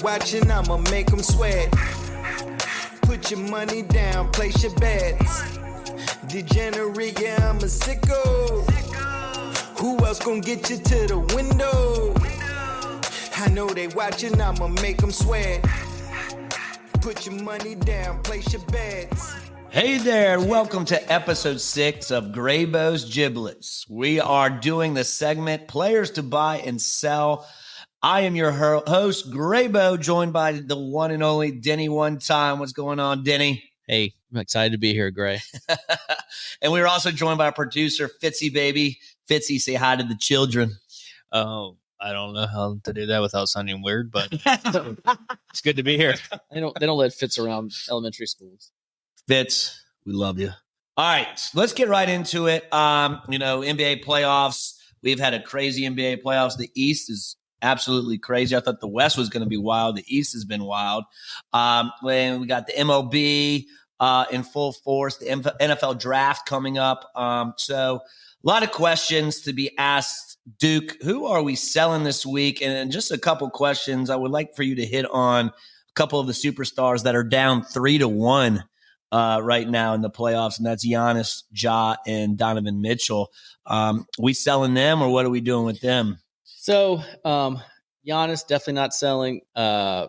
watching, I'ma make them sweat. Put your money down, place your bets. Degenerate, yeah, I'm a sicko. Who else gon' get you to the window? I know they watching, I'ma make them sweat. Put your money down, place your bets. Hey there, welcome to episode 6 of Graybo's Giblets. We are doing the segment Players to Buy and Sell. I am your host, Graybo, joined by the one and only Dennyonetime. What's going on, Denny? Hey, I'm excited to be here, Gray. And we're also joined by our producer, Fitzy Baby. Fitzy, say hi to the children. Oh, I don't know how to do that without sounding weird, but it's good to be here. They don't let Fitz around elementary schools. Fitz, we love you. All right, let's get right into it. NBA playoffs. We've had a crazy NBA playoffs. The East is absolutely crazy. I thought the West was going to be wild. The East has been wild. When we got the MLB in full force, the NFL draft coming up. So a lot of questions to be asked. Duke, who are we selling this week? And just a couple questions. I would like for you to hit on a couple of the superstars that are down 3-1 right now in the playoffs, and that's Giannis, Ja, and Donovan Mitchell. We selling them, or what are we doing with them? So, Giannis definitely not selling. I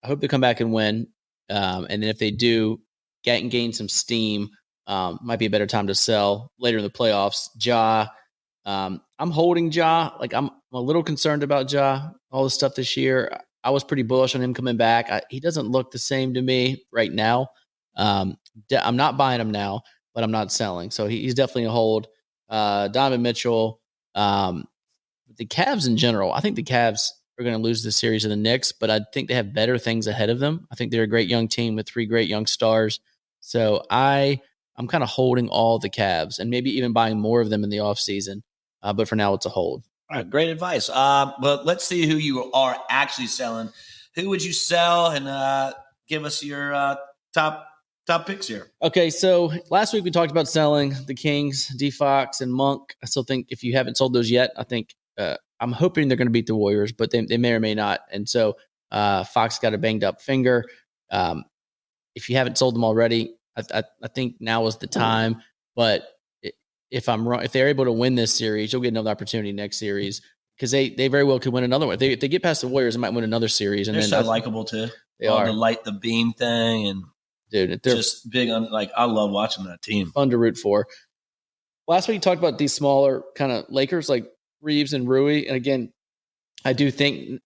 hope they come back and win. And then if they do, gain some steam, might be a better time to sell later in the playoffs. Ja, I'm holding Ja. Like I'm a little concerned about Ja. All the stuff this year, I was pretty bullish on him coming back. He doesn't look the same to me right now. I'm not buying him now, but I'm not selling. So he's definitely a hold. Donovan Mitchell. The Cavs in general, I think the Cavs are going to lose the series to the Knicks, but I think they have better things ahead of them. I think they're a great young team with 3 great young stars. So I'm kind of holding all the Cavs and maybe even buying more of them in the offseason. But for now, it's a hold. All right, great advice. But let's see who you are actually selling. Who would you sell? And give us your top picks here. Okay, so last week we talked about selling the Kings, D-Fox, and Monk. I still think if you haven't sold those yet, I think I'm hoping they're going to beat the Warriors, but they may or may not. And so Fox got a banged up finger. If you haven't sold them already, I think now is the time. But if I'm wrong, if they're able to win this series, you'll get another opportunity next series because they very well could win another one. If they get past the Warriors, they might win another series. And they're so likable too. They are the light the beam thing and dude, they're just big on. Like I love watching that team. Fun to root for. Last week you talked about these smaller kind of Lakers like Reeves and Rui, and again, I do think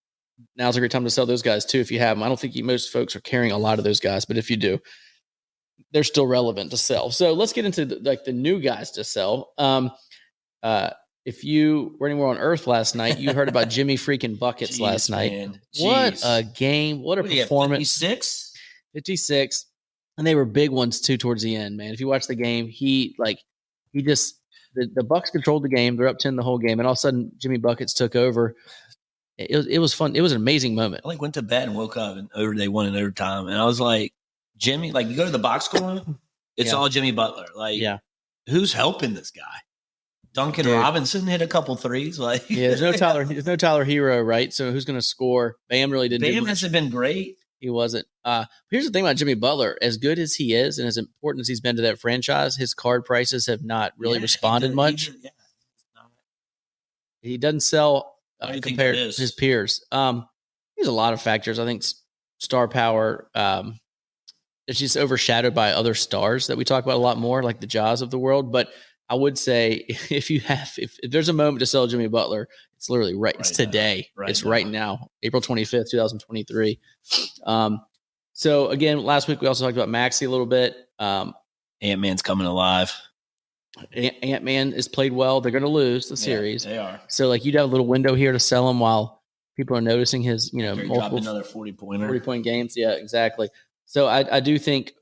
now's a great time to sell those guys too if you have them. I don't think most folks are carrying a lot of those guys, but if you do, they're still relevant to sell. So let's get into the new guys to sell. If you were anywhere on Earth last night, you heard about Jimmy freaking Buckets last night. What a game! What a performance! 56, and they were big ones too towards the end. Man, if you watch the game, the Bucks controlled the game. They're up 10 the whole game, and all of a sudden, Jimmy Buckets took over. It was fun. It was an amazing moment. I went to bed and woke up and they won in overtime, and I was like, Jimmy, you go to the box score, it's all Jimmy Butler. Who's helping this guy? Duncan Robinson hit a couple threes. There's no Tyler Hero, right? So who's going to score? Bam really didn't. Bam hasn't been great. He wasn't. Here's the thing about Jimmy Butler. As good as he is and as important as he's been to that franchise, his card prices have not really responded much. He doesn't sell compared to his peers. There's a lot of factors. I think star power it's just overshadowed by other stars that we talk about a lot more, like the Jaws of the world. But I would say if there's a moment to sell Jimmy Butler, it's literally it's today. Right now, April 25th, 2023. So again, last week we also talked about Maxey a little bit. Ant-Man's coming alive. Ant-Man has played well. They're going to lose the series. They are. So you'd have a little window here to sell him while people are noticing his, multiple another 40-pointer. 40-point games. Yeah, exactly. So I think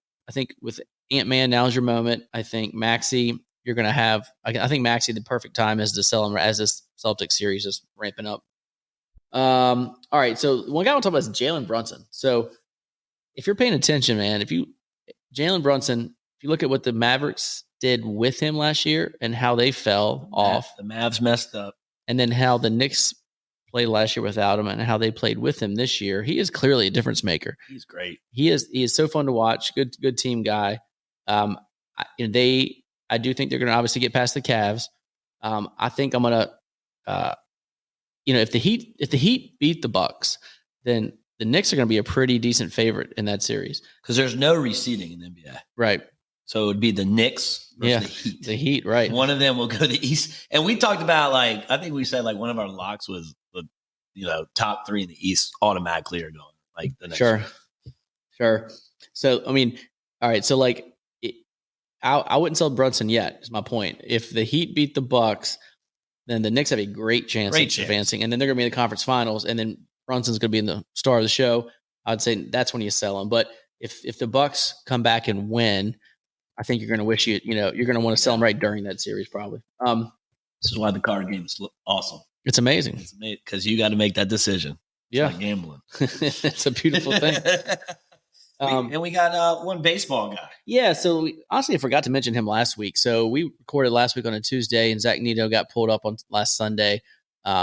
with Ant-Man, now's your moment. I think Maxey, you're going to have, I think Maxey, the perfect time is to sell him as this Celtics series is ramping up. All right. So one guy I want to talk about is Jalen Brunson. So if you're paying attention, man, Jalen Brunson, if you look at what the Mavericks did with him last year and how they fell off. The Mavs messed up. And then how the Knicks played last year without him and how they played with him this year, he is clearly a difference maker. He's great. He is so fun to watch. Good team guy. I do think they're going to obviously get past the Cavs. I think I'm going to, if the Heat beat the Bucks, then the Knicks are going to be a pretty decent favorite in that series because there's no reseeding in the NBA. Right. So it would be the Knicks versus the Heat. The Heat, right. One of them will go to the East. And we talked about, I think we said, one of our locks was the, top 3 in the East automatically are going, the next year. Sure. So, I mean, all right. So, I wouldn't sell Brunson yet, is my point. If the Heat beat the Bucks, then the Knicks have a great chance of advancing. And then they're going to be in the conference finals. And then Brunson's going to be in the star of the show. I'd say that's when you sell him. But if the Bucks come back and win, I think you're going to wish you're going to want to sell them right during that series, probably. This is why the card game is awesome. It's amazing. It's amazing because you got to make that decision. It's like gambling. It's a beautiful thing. And we got one baseball guy. Yeah, so honestly, I forgot to mention him last week. So we recorded last week on a Tuesday, and Zach Neto got pulled up on last Sunday.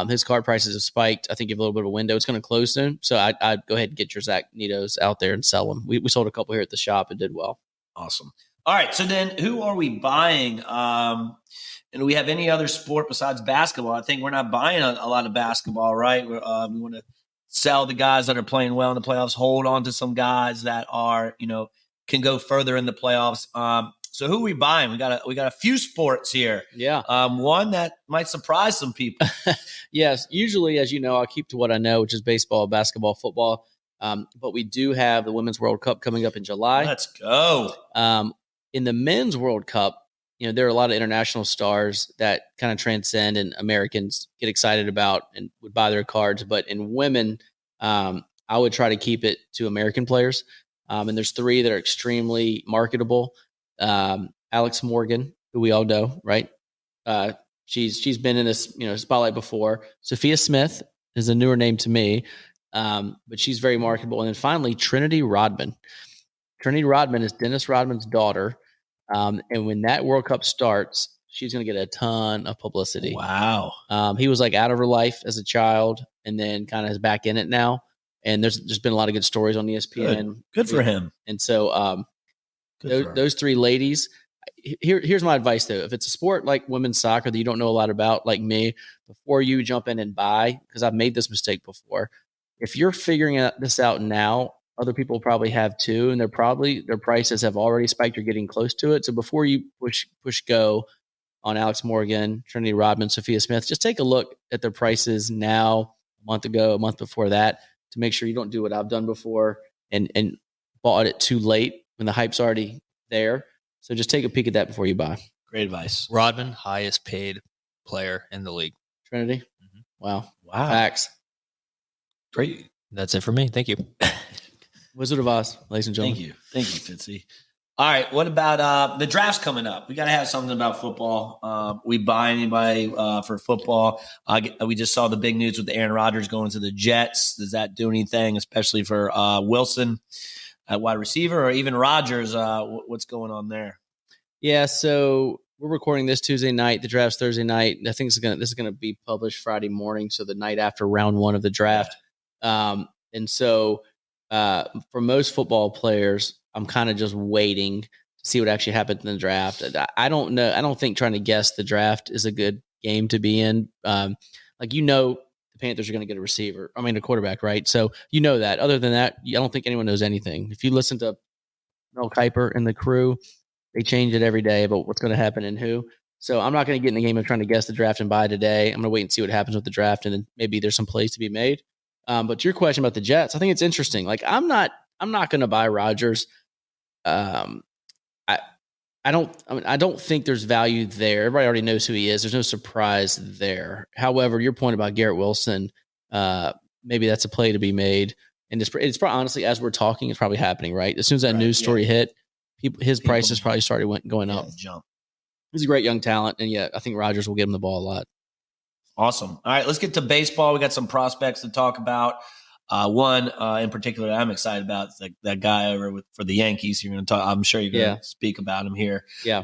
His card prices have spiked. I think you have a little bit of a window. It's going to close soon. So I'd go ahead and get your Zach Netos out there and sell them. We sold a couple here at the shop and did well. Awesome. All right, so then who are we buying? And do we have any other sport besides basketball? I think we're not buying a lot of basketball, right? We want to sell the guys that are playing well in the playoffs, hold on to some guys that are, can go further in the playoffs. So who are we buying? We got a few sports here. Yeah. One that might surprise some people. Yes. Usually, as you know, I'll keep to what I know, which is baseball, basketball, football. But we do have the Women's World Cup coming up in July. Let's go. In the Men's World Cup, there are a lot of international stars that kind of transcend and Americans get excited about and would buy their cards. But in women, I would try to keep it to American players. And there's 3 that are extremely marketable. Alex Morgan, who we all know, right? She's been in this spotlight before. Sophia Smith is a newer name to me, but she's very marketable. And then finally, Trinity Rodman. Trinity Rodman is Dennis Rodman's daughter. And when that World Cup starts, she's going to get a ton of publicity. Wow. He was out of her life as a child and then kind of is back in it now. And there's just been a lot of good stories on ESPN. Good for him. And so those 3 ladies, here's my advice though. If it's a sport like women's soccer that you don't know a lot about, like me, before you jump in and buy, because I've made this mistake before, if you're figuring this out now, other people probably have too, and their prices have already spiked or getting close to it. So before you push go on Alex Morgan, Trinity Rodman, Sophia Smith, just take a look at their prices now, a month ago, a month before that, to make sure you don't do what I've done before and bought it too late when the hype's already there. So just take a peek at that before you buy. Great advice. Rodman, highest paid player in the league. Trinity? Mm-hmm. Wow. Facts. Great. That's it for me. Thank you. Wizard of Oz, ladies and gentlemen. Thank you, Fitzy. All right, what about the draft's coming up? We got to have something about football. We buy anybody for football? We just saw the big news with Aaron Rodgers going to the Jets. Does that do anything, especially for Wilson at wide receiver, or even Rodgers? What's going on there? Yeah, so we're recording this Tuesday night. The draft's Thursday night. I think this is gonna be published Friday morning, so the night after round 1 of the draft. And so for most football players, I'm kind of just waiting to see what actually happens in the draft. I don't know. I don't think trying to guess the draft is a good game to be in. The Panthers are going to get a quarterback, right? So that. Other than that, I don't think anyone knows anything. If you listen to Mel Kiper and the crew, they change it every day about what's going to happen and who. So I'm not going to get in the game of trying to guess the draft and buy today. I'm going to wait and see what happens with the draft, and then maybe there's some plays to be made. But to your question about the Jets, I think it's interesting. I'm not going to buy Rodgers. I don't think there's value there. Everybody already knows who he is. There's no surprise there. However, your point about Garrett Wilson, maybe that's a play to be made. And it's probably, honestly, as we're talking, it's probably happening, right? As soon as that news story hit, his prices probably started going up. Jump. He's a great young talent. And I think Rodgers will give him the ball a lot. Awesome. All right, let's get to baseball. We got some prospects to talk about. One in particular I'm excited about is that guy over for the Yankees. You're going to talk. I'm sure you're going to speak about him here. Yeah.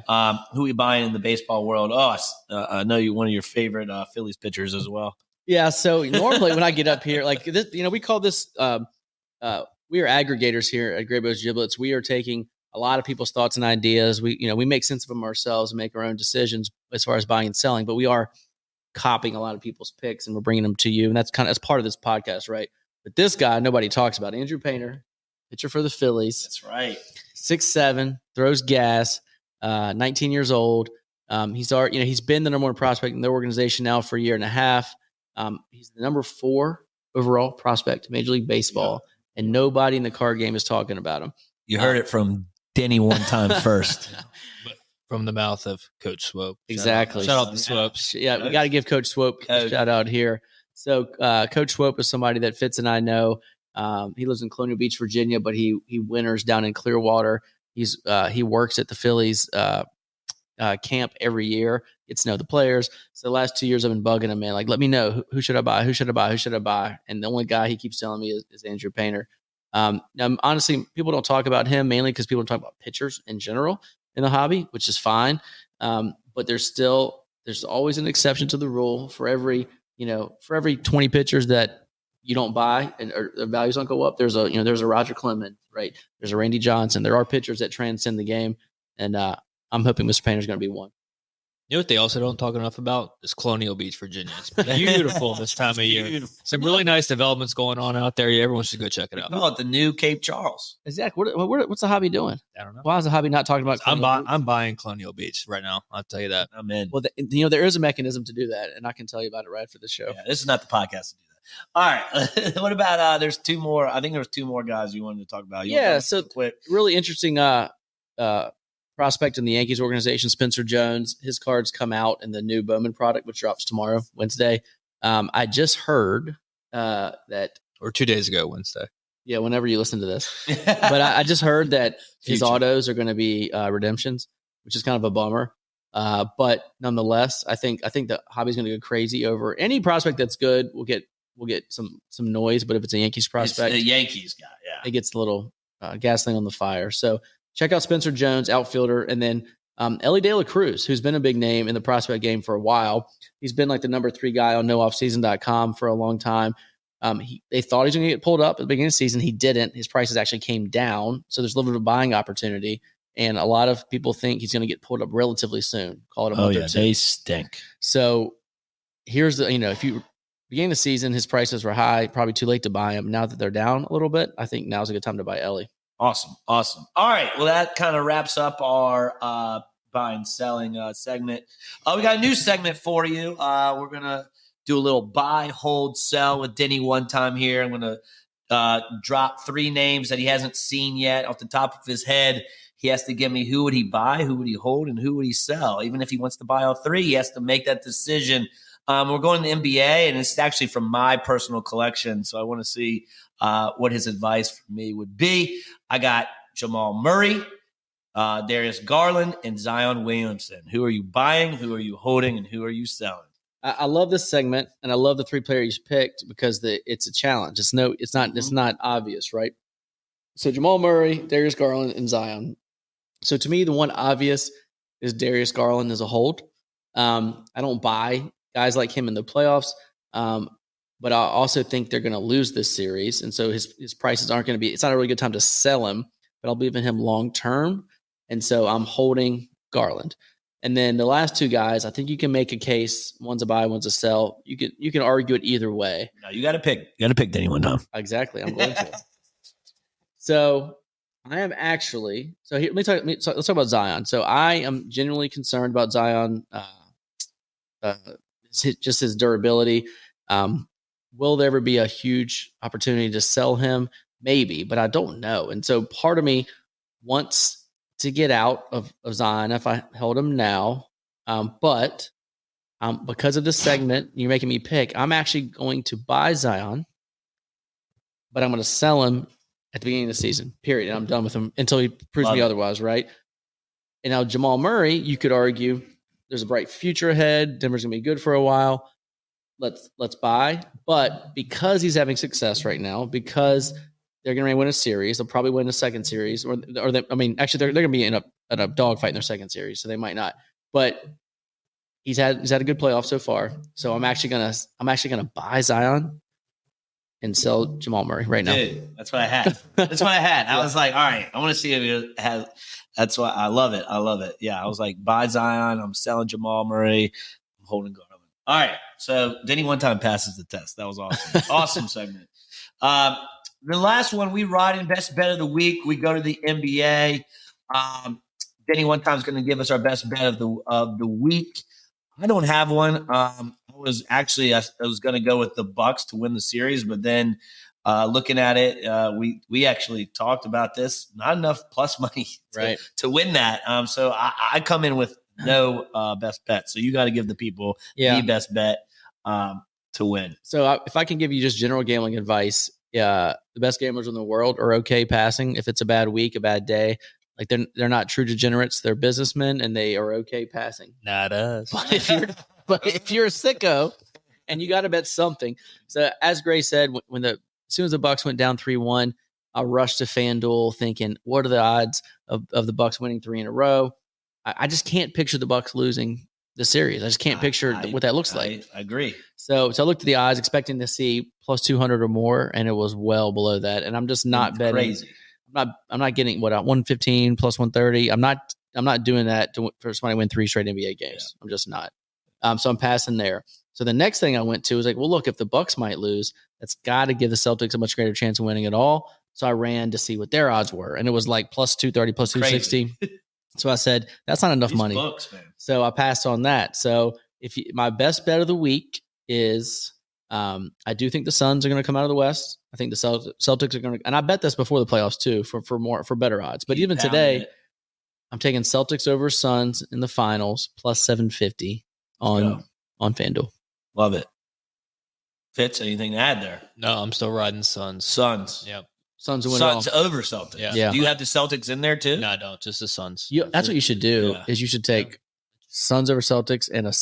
Who are you buying in the baseball world? I know you one of your favorite Phillies pitchers as well. Yeah. So normally when I get up here, like this, we call this, we are aggregators here at Graybo's Giblets. We are taking a lot of people's thoughts and ideas. We make sense of them ourselves and make our own decisions as far as buying and selling, but we are copying a lot of people's picks and we're bringing them to you. And that's part of this podcast, right? But this guy, nobody talks about. Andrew Painter, pitcher for the Phillies. That's right. 6'7", throws gas, 19 years old. He's been the number one prospect in their organization now for a year and a half. He's the number 4 overall prospect in Major League Baseball, and nobody in the card game is talking about him. You heard it from Denny one time first. From the mouth of Coach Swope. Exactly. Shout out to Swopes. Yeah, we got to give Coach Swope a shout out here. So Coach Swope is somebody that Fitz and I know. He lives in Colonial Beach, Virginia, but he winters down in Clearwater. He works at the Phillies camp every year, gets to know the players. So the last 2 years I've been bugging him, man, like, let me know who should I buy? Who should I buy? Who should I buy? And the only guy he keeps telling me is Andrew Painter. Now, honestly, people don't talk about him mainly because people don't talk about pitchers in general in the hobby, which is fine. But there's always an exception to the rule for every 20 pitchers that you don't buy and or the values don't go up. There's a Roger Clemens, right? There's a Randy Johnson. There are pitchers that transcend the game. And I'm hoping Mr. Painter's going to be one. You know what they also don't talk enough about is Colonial Beach, Virginia. It's beautiful this time of year. Some really nice developments going on out there. Everyone should go check it out. Oh, the new Cape Charles. Exactly. What's the hobby doing? I don't know. Why is the hobby not talking about? I'm buying Colonial Beach right now. I'll tell you that. I'm in. Well, there is a mechanism to do that, and I can tell you about it right after the show. Yeah, this is not the podcast to do that. All right. What about there's 2 more? I think there's 2 more guys you wanted to talk about. So quick. Really interesting prospect in the Yankees organization, Spencer Jones. His cards come out in the new Bowman product, which drops tomorrow, Wednesday. I just heard that, or 2 days ago, Wednesday. Yeah, whenever you listen to this. But I just heard that his autos are going to be redemptions, which is kind of a bummer. But nonetheless, I think the hobby's going to go crazy over any prospect that's good. We'll get some noise, but if it's a Yankees prospect, it's the Yankees guy, it gets a little gasoline on the fire. So check out Spencer Jones, outfielder, and then Ellie De La Cruz, who's been a big name in the prospect game for a while. He's been like the number 3 guy on nooffseason.com for a long time. They thought he was going to get pulled up at the beginning of the season. He didn't. His prices actually came down, so there's a little bit of a buying opportunity. And a lot of people think he's going to get pulled up relatively soon. Call it a month or 2. They stink. So here's if you beginning of the season, his prices were high, probably too late to buy him. Now that they're down a little bit, I think now's a good time to buy Ellie. Awesome. All right. Well, that kind of wraps up our buying, selling segment. We got a new segment for you. We're going to do a little buy, hold, sell with Denny one time here. I'm going to drop 3 names that he hasn't seen yet off the top of his head. He has to give me who would he buy, who would he hold, and who would he sell. Even if he wants to buy all 3, he has to make that decision. We're going to the NBA, and it's actually from my personal collection, so I want to see what his advice for me would be. I got Jamal Murray, Darius Garland, and Zion Williamson. Who are you buying, who are you holding, and who are you selling? I love this segment, and I love the 3 players you picked because it's a challenge. It's not obvious, right? So Jamal Murray, Darius Garland, and Zion. So to me, the one obvious is Darius Garland as a hold. I don't buy guys like him in the playoffs, but I also think they're going to lose this series, and so his prices aren't going to be. It's not a really good time to sell him, but I'll believe in him long term, and so I'm holding Garland. And then the last 2 guys, I think you can make a case. One's a buy, one's a sell. You can argue it either way. No, you got to pick. You got to pick Denny one time. Exactly, I'm going to. So I am actually. So here, let's talk about Zion. So I am genuinely concerned about Zion. Just his durability. Will there ever be a huge opportunity to sell him? Maybe, but I don't know. And so part of me wants to get out of Zion if I held him now. But because of this segment, you're making me pick. I'm actually going to buy Zion, but I'm going to sell him at the beginning of the season, period. And I'm done with him until he proves me otherwise, right? And now Jamal Murray, you could argue there's a bright future ahead. Denver's going to be good for a while. Let's buy. But because he's having success right now, because they're going to win a series, they'll probably win a second series, they're going to be in a dogfight in their second series, so they might not. But he's had a good playoff so far. So I'm actually gonna buy Zion and sell Jamal Murray right now. Dude, that's what I had. That's what I had. I was like, all right, I want to see if it has. That's why I love it. I love it. Yeah, I was like, buy Zion. I'm selling Jamal Murray. I'm holding guard. All right, so Denny one time passes the test. That was awesome. Awesome segment. The last one, we ride in best bet of the week. We go to the NBA. Denny one time is going to give us our best bet of the week. I don't have one. I was going to go with the Bucks to win the series, but then looking at it, we actually talked about this. Not enough plus money to win that. So I come in with no best bet. So you got to give the people the best bet to win. So if I can give you just general gambling advice, the best gamblers in the world are okay passing if it's a bad week, a bad day. Like they're not true degenerates. They're businessmen, and they are okay passing. Not us. But if you're a sicko and you got to bet something. So as Gray said, as soon as the Bucks went down 3-1, I rushed to FanDuel thinking, what are the odds of the Bucks winning 3 in a row? I just can't picture the Bucks losing the series. I just can't picture what that looks like. I agree. So I looked at the odds, expecting to see plus 200 or more, and it was well below that. And I'm just not betting. Crazy. I'm not getting 115 plus 130. I'm not doing that for somebody to win 3 straight NBA games. I'm just not. So I'm passing there. So the next thing I went to was like, well, look, if the Bucks might lose, that's got to give the Celtics a much greater chance of winning it all. So I ran to see what their odds were, and it was like plus 230, plus 260. So I said, that's not enough money. Books, man. So I passed on that. So my best bet of the week is I do think the Suns are going to come out of the West. I think the Celtics are going to, and I bet this before the playoffs too, for better odds. But even today, I'm taking Celtics over Suns in the finals plus 750 on FanDuel. Love it. Fitz, anything to add there? No, I'm still riding Suns. Suns. Yep. Suns win Suns over Celtics. Yeah. Do you have the Celtics in there too? No, I don't. Just the Suns. That's what you should do. Is you should take Suns over Celtics and a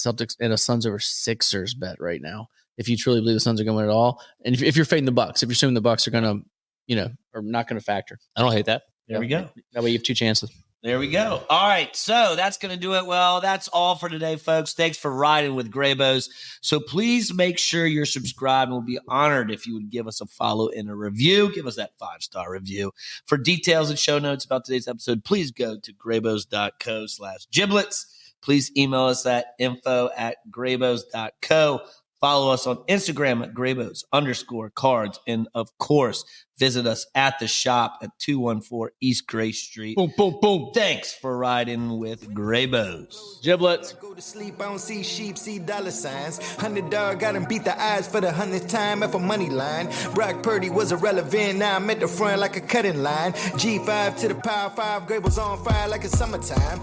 Suns over Sixers bet right now. If you truly believe the Suns are going to win it all, and if you're fading the Bucks, if you're assuming the Bucks are going to, are not going to factor. I don't hate that. There we go. That way you have 2 chances. There we go. All right. So that's going to do it. Well, that's all for today, folks. Thanks for riding with Graybos. So please make sure you're subscribed. We'll be honored if you would give us a follow and a review. Give us that 5-star review. For details and show notes about today's episode, please go to graybos.co/giblets. Please email us at info@graybos.co. Follow us on Instagram at Graybos_cards. And of course, visit us at the shop at 214 East Gray Street. Boom, boom, boom. Thanks for riding with Graybos. Giblets. Go to sleep, I don't see sheep, see dollar signs. $100 got him beat the odds for the 100th time at a money line. Brock Purdy was irrelevant, now I'm at the front like a cutting line. G5 to the power 5, Graybo's on fire like it's summertime.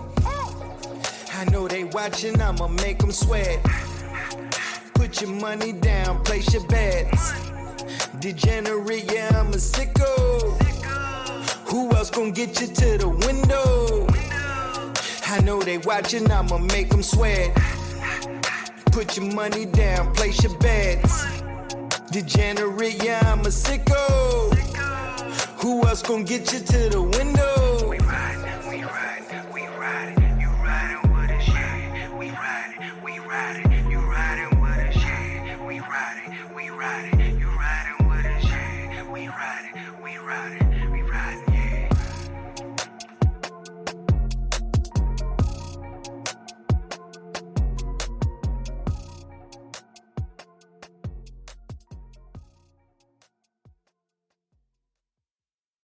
I know they watching, I'ma make them sweat. Put your money down, place your bets. Degenerate, yeah, I'm a sicko. Who else gon' get you to the window? I know they watching, I'ma make them sweat. Put your money down, place your bets. Degenerate, yeah, I'm a sicko. Who else gon' get you to the window? We ride, we ride, we ride. You riding with us, yeah. We ride, we ride. You riding with us, yeah. We ride, we ride. You riding with us, yeah. We ride, we ride.